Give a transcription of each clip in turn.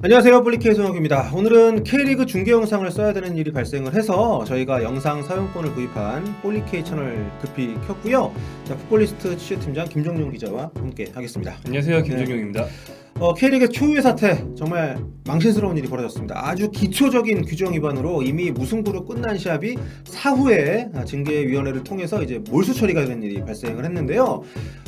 안녕하세요, 볼리케이 손혁입니다. 오늘은 K리그 중계 영상을 써야 되는 일이 발생을 해서 저희가 영상 사용권을 구입한 볼리케이 채널 급히 켰고요. 자, 풋볼리스트 취재팀장 김정용 기자와 함께 하겠습니다. 안녕하세요, 김정용입니다. K리그 초유의 사태, 정말 망신스러운 일이 벌어졌습니다. 아주 기초적인 규정 위반으로 이미 무승부로 끝난 시합이 사후에 징계위원회를 통해서 이제 몰수 처리가 된 일이 발생을 했는데요.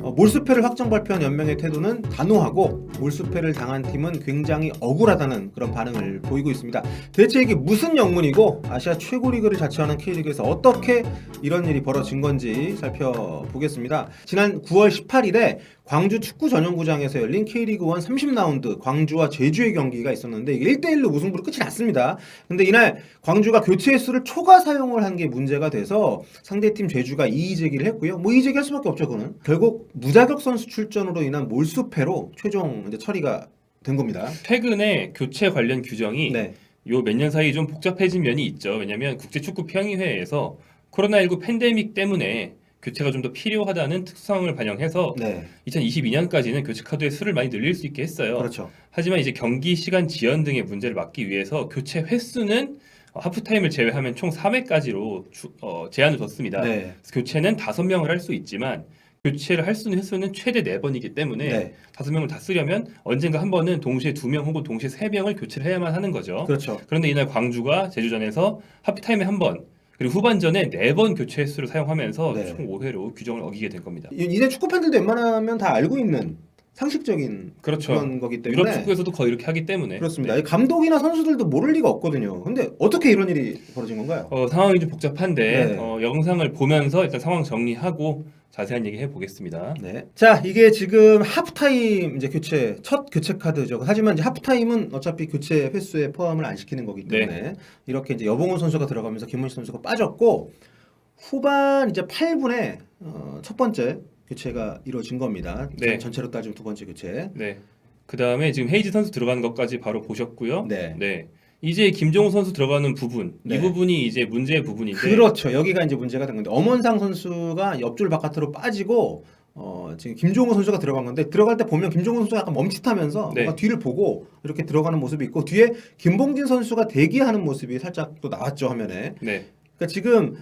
몰수패를 확정 발표한 연맹의 태도는 단호하고 몰수패를 당한 팀은 굉장히 억울하다는 그런 반응을 보이고 있습니다. 대체 이게 무슨 영문이고 아시아 최고 리그를 자처하는 K리그에서 어떻게 이런 일이 벌어진 건지 살펴보겠습니다. 지난 9월 18일에 광주 축구 전용구장에서 열린 K리그 1 30라운드 광주와 제주의 경기가 있었는데 이게 1대1로 무승부로 끝이 났습니다. 근데 이날 광주가 교체 횟수를 초과 사용을 한 게 문제가 돼서 상대팀 제주가 이의 제기를 했고요. 뭐 이의 제기할 수밖에 없죠, 그는. 결국 무자격 선수 출전으로 인한 몰수패로 최종 이제 처리가 된 겁니다. 최근에 교체 관련 규정이 네. 요 몇 년 사이 좀 복잡해진 면이 있죠. 왜냐하면 국제축구평의회에서 코로나19 팬데믹 때문에 교체가 좀 더 필요하다는 특성을 반영해서 네. 2022년까지는 교체 카드의 수를 많이 늘릴 수 있게 했어요. 그렇죠. 하지만 이제 경기 시간 지연 등의 문제를 막기 위해서 교체 횟수는 하프타임을 제외하면 총 3회까지로 제한을 뒀습니다. 네. 그래서 교체는 5명을 할 수 있지만 교체를 할 수 있는 횟수는 최대 4번이기 때문에 네. 5명을 다 쓰려면 언젠가 한 번은 동시에 2명 혹은 동시에 3명을 교체를 해야만 하는 거죠. 그렇죠. 그런데 이날 광주가 제주전에서 하프타임에 한 번, 그리고 후반전에 4번 교체 횟수를 사용하면서 네. 총 5회로 규정을 어기게 된 겁니다. 이제 축구 팬들도 웬만하면 다 알고 있는 상식적인 그렇죠. 그런 거기 때문에 유럽 축구에서도 거의 이렇게 하기 때문에 그렇습니다. 이 감독이나 선수들도 모를 리가 없거든요. 근데 어떻게 이런 일이 벌어진 건가요? 상황이 좀 복잡한데 네. 영상을 보면서 일단 상황 정리하고 자세한 얘기 해보겠습니다. 네. 자, 이게 지금 하프타임 이제 첫 교체 카드죠. 하지만 이제 하프타임은 어차피 교체 횟수에 포함을 안 시키는 거기 때문에 이렇게 이제 여봉훈 선수가 들어가면서 김문식 선수가 빠졌고 후반 이제 8분에 첫 번째 교체가 이루어진 겁니다. 네. 전체로 따지면 두 번째 교체. 네. 그 다음에 지금 헤이즈 선수 들어가는 것까지 바로 보셨고요. 네. 이제 김종우 선수 들어가는 부분, 네. 이 부분이 이제 문제의 부분인데. 그렇죠. 여기가 이제 문제가 된 건데 엄원상 선수가 옆줄 바깥으로 빠지고 지금 김종호 선수가 들어간 건데 들어갈 때 보면 김종호 선수가 약간 멈칫하면서 네. 뭔가 뒤를 보고 이렇게 들어가는 모습이 있고 뒤에 김봉진 선수가 대기하는 모습이 살짝 또 나왔죠, 화면에. 네. 그러니까 지금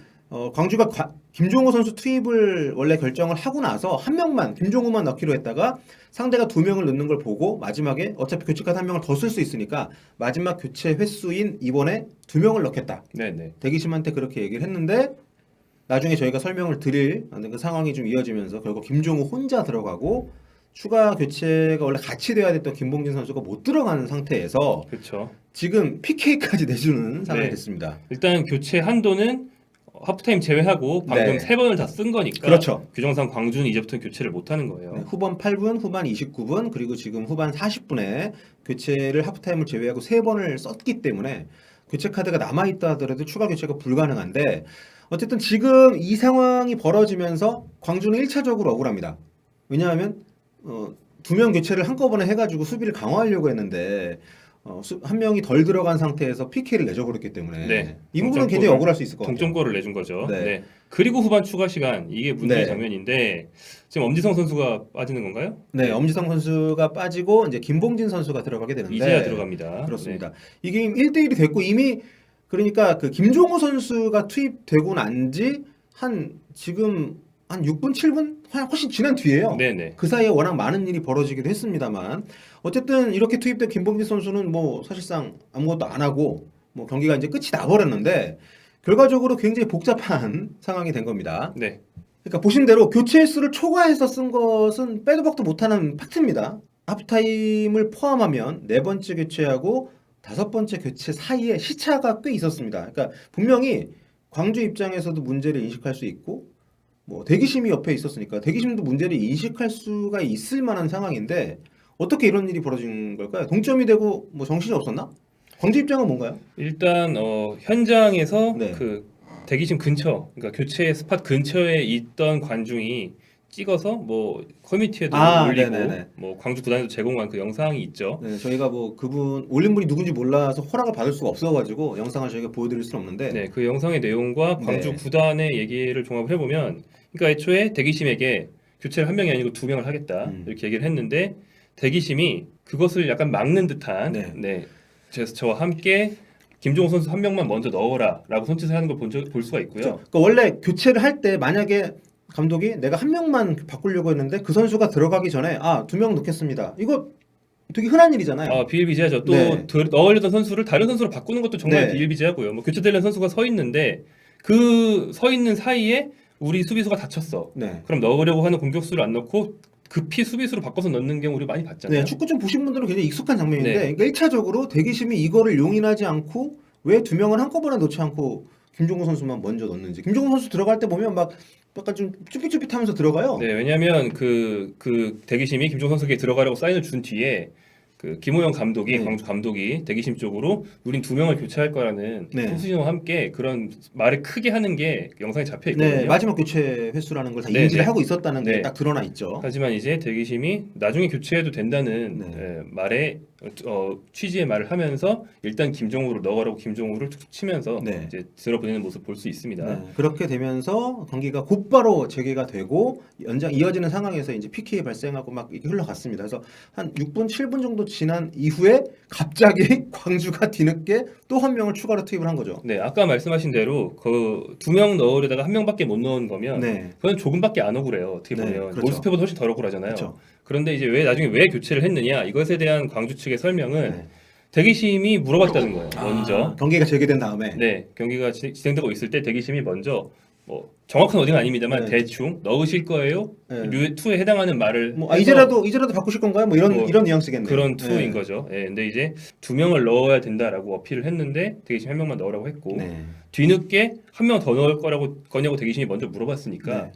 광주가 김종호 선수 투입을 원래 결정을 하고 나서 한 명만 김종호만 넣기로 했다가 상대가 2명을 넣는 걸 보고 마지막에 어차피 교체카드 1명을 더 쓸 수 있으니까 마지막 교체 횟수인 이번에 2명을 넣겠다. 네. 대기심한테 그렇게 얘기를 했는데 나중에 저희가 설명을 드릴 그 상황이 좀 이어지면서 결국 김종우 혼자 들어가고 추가 교체가 원래 같이 돼야 됐던 김봉진 선수가 못 들어가는 상태에서 그렇죠. 지금 PK까지 내주는 상황이 네. 됐습니다. 일단 교체 한도는 하프타임 제외하고 방금 네. 3번을 다 쓴 거니까 그렇죠. 규정상 광주는 이제부터 교체를 못 하는 거예요. 네, 후반 8분, 후반 29분, 그리고 지금 후반 40분에 교체를 하프타임을 제외하고 3번을 썼기 때문에 교체 카드가 남아있다 하더라도 추가 교체가 불가능한데 어쨌든 지금 이 상황이 벌어지면서 광주는 1차적으로 억울합니다. 왜냐하면 2명 교체를 한꺼번에 해가지고 수비를 강화하려고 했는데 한 명이 덜 들어간 상태에서 PK를 내줘버렸기 때문에 네. 이 부분은 굉장히 억울할 수 있을 것 같아요. 동점골을 내준 거죠. 네. 네. 그리고 후반 추가 시간 이게 문제의 네. 장면인데 지금 엄지성 선수가 빠지는 건가요? 네, 엄지성 선수가 빠지고 이제 김봉진 선수가 들어가게 되는데 이제야 들어갑니다. 그렇습니다. 이게 1대1이 됐고 이미 그러니까 그 김종호 선수가 투입되고 난지 지금 한 6분, 7분 훨씬 지난 뒤에요. 네네. 그 사이에 워낙 많은 일이 벌어지기도 했습니다만 어쨌든 이렇게 투입된 김봉진 선수는 뭐 사실상 아무것도 안 하고 뭐 경기가 이제 끝이 나버렸는데 결과적으로 굉장히 복잡한 상황이 된 겁니다. 네. 그러니까 보신 대로 교체 횟수를 초과해서 쓴 것은 빼도 박도 못하는 팩트입니다. 하프타임을 포함하면 4번째 교체하고 5번째 교체 사이에 시차가 꽤 있었습니다. 그러니까 분명히 광주 입장에서도 문제를 인식할 수 있고 뭐 대기심이 옆에 있었으니까 대기심도 문제를 인식할 수가 있을 만한 상황인데 어떻게 이런 일이 벌어진 걸까요? 동점이 되고 뭐 정신이 없었나? 광주 입장은 뭔가요? 일단 현장에서 네. 그 대기심 근처, 그러니까 교체 스팟 근처에 있던 관중이 찍어서 뭐 커뮤니티에도 올리고 네네네. 뭐 광주 구단에도 제공한 그 영상이 있죠. 네, 저희가 뭐 그분 올린 분이 누군지 몰라서 허락을 받을 수가 없어가지고 영상을 저희가 보여드릴 수는 없는데 네, 그 영상의 내용과 광주 네. 구단의 얘기를 종합을 해보면, 그러니까 애초에 대기심에게 교체를 한 명이 아니고 2명을 하겠다 이렇게 얘기를 했는데 대기심이 그것을 약간 막는 듯한 네. 제스처와 함께 김종호 선수 한 명만 먼저 넣어라라고 손짓을 하는 걸 볼 수가 있고요. 그렇죠. 그러니까 원래 교체를 할 때 만약에 감독이 내가 한 명만 바꾸려고 했는데 그 선수가 들어가기 전에 2명 넣겠습니다. 이거 되게 흔한 일이잖아요. 아, 비일비재하죠. 또 네. 넣으려던 선수를 다른 선수로 바꾸는 것도 정말 네. 비일비재하고요. 뭐 교체되는 선수가 서 있는데 그 서 있는 사이에 우리 수비수가 다쳤어. 네. 그럼 넣으려고 하는 공격수를 안 넣고 급히 수비수로 바꿔서 넣는 경우 우리 많이 봤잖아요. 네, 축구 좀 보신 분들은 굉장히 익숙한 장면인데, 네. 그러니까 1차적으로 대기심이 이거를 용인하지 않고 왜 2명을 한꺼번에 넣지 않고 김종국 선수만 먼저 넣는지. 김종국 선수 들어갈 때 보면 막 약간 좀 쭈삣쭈삣하면서 들어가요. 네, 왜냐하면 그 대기심이 김종호 선수에게 들어가려고 사인을 준 뒤에 그 김호영 감독이 네. 광주 감독이 대기심 쪽으로 우린 2명을 교체할 거라는 네. 송수진과 함께 그런 말을 크게 하는 게 영상에 잡혀 있거든요. 네, 마지막 교체 횟수라는 걸 다 네, 인지를 네. 하고 있었다는 게 네. 딱 드러나 있죠. 하지만 이제 대기심이 나중에 교체해도 된다는 네. 말에 취지의 말을 하면서 일단 김종우를 넣으라고 김종우를 툭툭 치면서 네. 이제 들어보내는 모습 볼 수 있습니다. 네, 그렇게 되면서 경기가 곧바로 재개가 되고 연장 이어지는 상황에서 이제 PK 발생하고 막 이렇게 흘러갔습니다. 그래서 한 6분, 7분 정도 지난 이후에 갑자기 광주가 뒤늦게 또 한 명을 추가로 투입을 한 거죠. 네, 아까 말씀하신 대로 그 2명 넣으려다가 1명밖에 못 넣은 거면 네. 그건 조금밖에 안 억울해요. 어떻게 네, 보면 그렇죠. 몰수패보다 훨씬 덜 억울하잖아요. 그렇죠. 그런데 이제 나중에 왜 교체를 했느냐 이것에 대한 광주 측의 설명은 네. 대기심이 물어봤다는 거예요. 먼저 경기가 재개된 다음에 네, 경기가 진행되고 있을 때 대기심이 먼저 뭐 정확한 어디는 아닙니다만 네. 대충 넣으실 거예요? 네. 류의2에 해당하는 말을 뭐 해서 이제라도 바꾸실 건가요? 뭐 이런 뭐 이런 뉘앙스겠네요. 그런 투인 네. 거죠. 예, 근데 이제 2명을 넣어야 된다라고 어필을 했는데 대기심 1명만 넣으라고 했고 네. 뒤늦게 1명 더 넣을 거냐고 대기심이 먼저 물어봤으니까 네.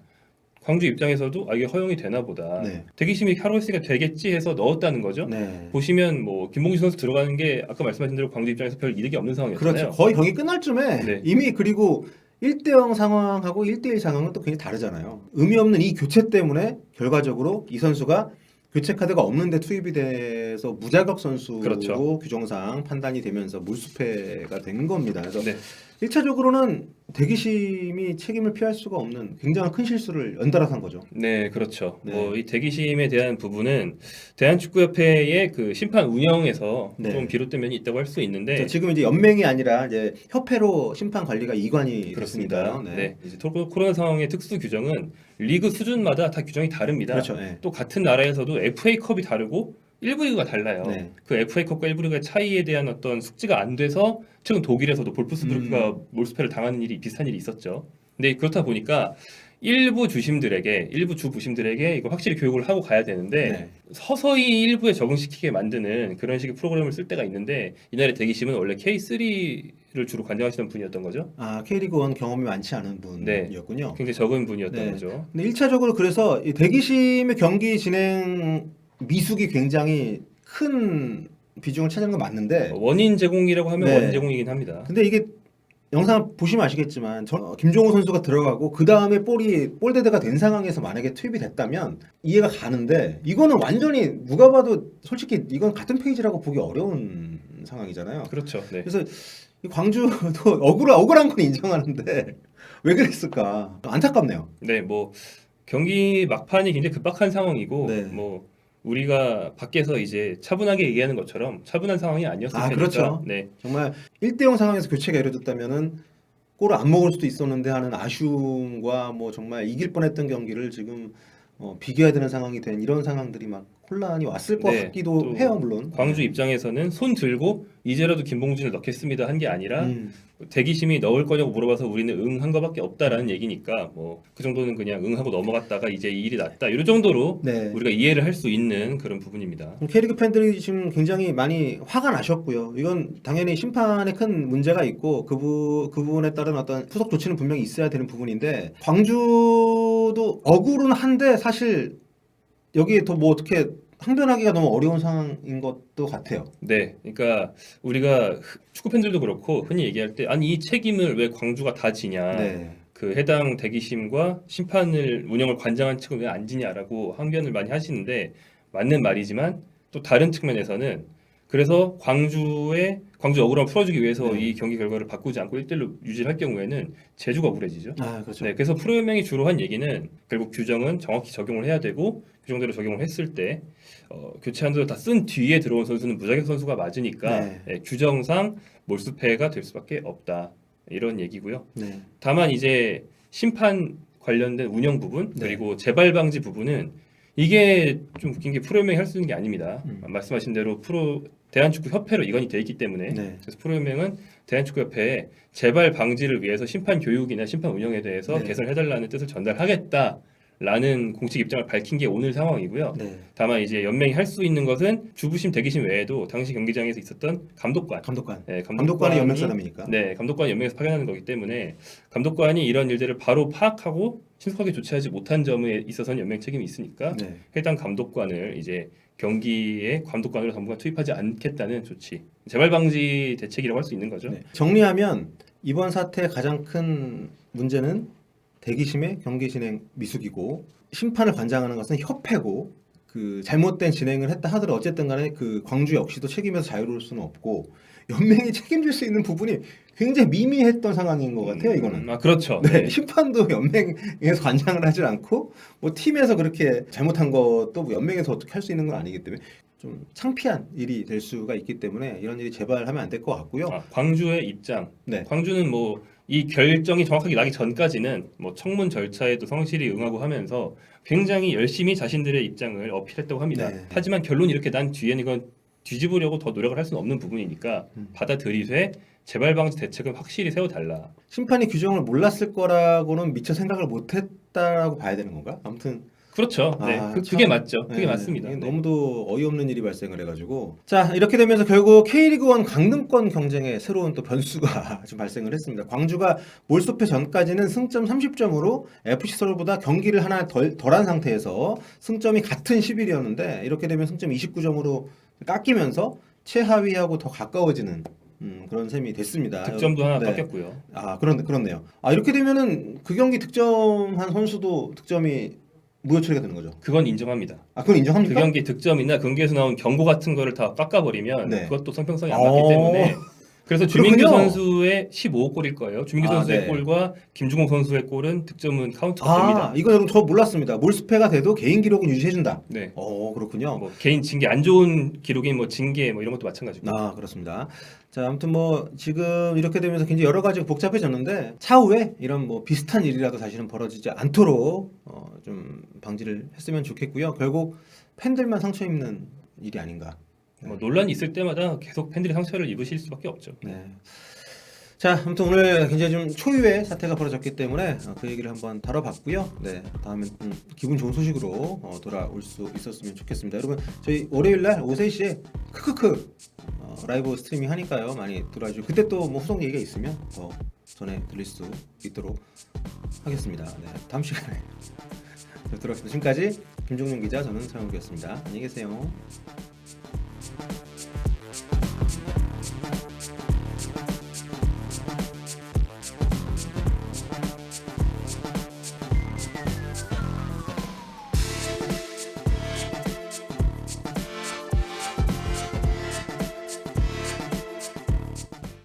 광주 입장에서도 이게 허용이 되나 보다. 네. 대기심이 하루 했으니까 되겠지 해서 넣었다는 거죠. 네. 보시면 뭐 김봉주 선수 들어가는 게 아까 말씀하신 대로 광주 입장에서 별 이득이 없는 상황이었잖아요. 그렇죠. 거의 경기 끝날 쯤에 네. 이미 그리고 1대0 상황하고 1대1 상황은 또 굉장히 다르잖아요. 의미 없는 이 교체 때문에 결과적으로 이 선수가 교체 카드가 없는데 투입이 돼서 무자격 선수로 그렇죠. 규정상 판단이 되면서 몰수패가 된 겁니다. 그래서 네. 1차적으로는 대기심이 책임을 피할 수가 없는 굉장한 큰 실수를 연달아서 한 거죠. 네, 그렇죠. 네. 뭐 이 대기심에 대한 부분은 대한축구협회의 그 심판 운영에서 네. 좀 비롯된 면이 있다고 할 수 있는데 그래서 지금 이제 연맹이 아니라 이제 협회로 심판 관리가 이관이 그렇습니다. 됐으니까요. 네. 이제 코로나 상황의 특수 규정은 리그 수준마다 다 규정이 다릅니다. 그렇죠. 네. 또 같은 나라에서도 FA컵이 다르고 1부 리그가 달라요. 네. 그 FA컵과 1부 리그의 차이에 대한 어떤 숙지가 안 돼서 최근 독일에서도 볼프스부르크가 몰수패를 당하는 일이 비슷한 일이 있었죠. 근데 그렇다 보니까 일부 주 부심들에게 이거 확실히 교육을 하고 가야 되는데 네. 서서히 일부에 적응시키게 만드는 그런 식의 프로그램을 쓸 때가 있는데 이날의 대기심은 원래 K3를 주로 관장하시던 분이었던 거죠. K리그 1 경험이 많지 않은 분이었군요. 굉장히 적은 분이었던 네. 거죠. 근데 1차적으로 그래서 이 대기심의 경기 진행 미숙이 굉장히 큰 비중을 차지하는 건 맞는데 원인 제공이라고 하면 네. 원인 제공이긴 합니다. 근데 이게 영상 보시면 아시겠지만 김종호 선수가 들어가고 그 다음에 볼데드가 된 상황에서 만약에 투입이 됐다면 이해가 가는데 이거는 완전히 누가 봐도 솔직히 이건 같은 페이지라고 보기 어려운 상황이잖아요. 그렇죠. 네. 그래서 이 광주도 억울한 건 인정하는데 왜 그랬을까 안타깝네요. 네, 뭐 경기 막판이 굉장히 급박한 상황이고 네. 뭐 우리가 밖에서 이제 차분하게 얘기하는 것처럼 차분한 상황이 아니었을 테니까. 그렇죠. 네. 정말 1대0 상황에서 교체가 이루어졌다면은 골을 안 먹을 수도 있었는데 하는 아쉬움과 뭐 정말 이길 뻔했던 경기를 지금 비교해야 되는 상황이 된 이런 상황들이 막 혼란이 왔을 것 네, 같기도 또 해요 물론. 광주 입장에서는 손 들고 이제라도 김봉준을 넣겠습니다 한 게 아니라 대기심이 넣을 거냐고 물어봐서 우리는 응한 거밖에 없다라는 얘기니까 뭐 그 정도는 그냥 응하고 넘어갔다가 이제 이 일이 났다 이런 정도로 네. 우리가 이해를 할 수 있는 그런 부분입니다. K리그 팬들이 지금 굉장히 많이 화가 나셨고요. 이건 당연히 심판에 큰 문제가 있고 그 부분에 따른 어떤 후속 조치는 분명히 있어야 되는 부분인데 광주도 억울은 한데 사실 여기에 더 뭐 어떻게 항변하기가 너무 어려운 상황인 것도 같아요. 네, 그러니까 우리가 축구 팬들도 그렇고 흔히 얘기할 때 아니 이 책임을 왜 광주가 다 지냐, 네. 그 해당 대기심과 심판을 운영을 관장한 측은 왜 안 지냐라고 항변을 많이 하시는데 맞는 말이지만 또 다른 측면에서는 그래서 광주 억울함을 풀어주기 위해서 네. 이 경기 결과를 바꾸지 않고 1대1로 유지를 할 경우에는 제주가 억울해지죠. 아 그렇죠. 네, 그래서 프로연맹이 주로 한 얘기는 결국 규정은 정확히 적용을 해야 되고 규정대로 적용을 했을 때 교체 한도를 다 쓴 뒤에 들어온 선수는 무자격 선수가 맞으니까 네. 규정상 몰수패가 될 수밖에 없다 이런 얘기고요. 네. 다만 이제 심판 관련된 운영 부분 네. 그리고 재발 방지 부분은 이게 좀 웃긴 게 프로연맹이 할 수 있는 게 아닙니다. 말씀하신 대로 대한축구협회로 이관이 돼 있기 때문에 네. 그래서 프로연맹은 대한축구협회에 재발 방지를 위해서 심판 교육이나 심판 운영에 대해서 네. 개선을 해달라는 뜻을 전달하겠다라는 공식 입장을 밝힌 게 오늘 상황이고요. 네. 다만 이제 연맹이 할 수 있는 것은 주부심 대기심 외에도 당시 경기장에서 있었던 감독관, 감독관. 네, 감독관이 연맹 사람이니까. 네, 감독관이 연맹에서 파견하는 거기 때문에 감독관이 이런 일들을 바로 파악하고 신속하게 조치하지 못한 점에 있어서는 연맹 책임이 있으니까 네. 해당 감독관을 이제 경기에 감독관으로 당분간 투입하지 않겠다는 조치, 재발 방지 대책이라고 할 수 있는 거죠. 네. 정리하면 이번 사태의 가장 큰 문제는 대기심의 경기 진행 미숙이고 심판을 관장하는 것은 협회고 그 잘못된 진행을 했다 하더라도 어쨌든 간에 그 광주 역시도 책임에서 자유로울 수는 없고 연맹이 책임질 수 있는 부분이 굉장히 미미했던 상황인 것 같아요. 이거는. 아 그렇죠. 네, 네. 심판도 연맹에서 관장을 하질 않고 뭐 팀에서 그렇게 잘못한 것도 뭐 연맹에서 어떻게 할 수 있는 건 아니기 때문에 좀 창피한 일이 될 수가 있기 때문에 이런 일이 재발하면 안 될 것 같고요. 광주의 입장. 네. 광주는 뭐 이 결정이 정확하게 나기 전까지는 뭐 청문 절차에도 성실히 응하고 하면서 굉장히 열심히 자신들의 입장을 어필했다고 합니다. 네. 하지만 결론이 이렇게 난 뒤에는 이건 뒤집으려고 더 노력을 할 수는 없는 부분이니까 받아들이되 재발 방지 대책은 확실히 세워달라. 심판이 규정을 몰랐을 거라고는 미처 생각을 못했다라고 봐야 되는 건가? 아무튼 그렇죠. 네, 아, 그게 참. 맞죠. 그게 네, 맞습니다. 이게 네. 너무도 어이없는 일이 발생을 해가지고 자 이렇게 되면서 결국 K리그1 강등권 경쟁에 새로운 또 변수가 좀 발생을 했습니다. 광주가 몰수패 전까지는 승점 30점으로 FC 서울보다 경기를 하나 덜한 상태에서 승점이 같은 11이었는데 이렇게 되면 승점 29점으로 깎이면서 최하위하고 더 가까워지는 그런 셈이 됐습니다. 득점도 하나 네. 깎였고요. 아 그렇네요. 아 이렇게 되면은 그 경기 득점한 선수도 득점이 무효 처리가 되는 거죠. 그건 인정합니다. 아 그건 인정합니까? 그 경기 득점이나 경기에서 나온 경고 같은 거를 다 깎아버리면 네. 그것도 성평성이 안 맞기 때문에 그래서 주민규 그렇군요. 선수의 15골일 거예요. 주민규 아, 선수의 네. 골과 김주공 선수의 골은 득점은 카운트가 아 됩니다. 이거 여러분 저 몰랐습니다. 몰수패가 돼도 개인 기록은 유지해준다. 네. 그렇군요. 뭐 개인 징계 안 좋은 기록인 뭐 징계 뭐 이런 것도 마찬가지고. 아 그렇습니다. 자 아무튼 뭐 지금 이렇게 되면서 굉장히 여러 가지가 복잡해졌는데 차후에 이런 뭐 비슷한 일이라도 다시는 벌어지지 않도록 좀 방지를 했으면 좋겠고요. 결국 팬들만 상처 입는 일이 아닌가. 뭐 논란이 있을 때마다 계속 팬들이 상처를 입으실 수밖에 없죠. 네. 자, 아무튼 오늘 굉장히 좀 초유의 사태가 벌어졌기 때문에 그 얘기를 한번 다뤄봤고요. 네, 다음엔 기분 좋은 소식으로 돌아올 수 있었으면 좋겠습니다. 여러분, 저희 월요일날 오후 3시에 크크크 라이브 스트리밍 하니까요. 많이 들어와주시고 그때 또 뭐 후속 얘기가 있으면 더 전해 드릴 수 있도록 하겠습니다. 네, 다음 시간에 뵙도록 하겠습니다. 지금까지 김종용 기자, 저는 서영욱이었습니다. 안녕히 계세요.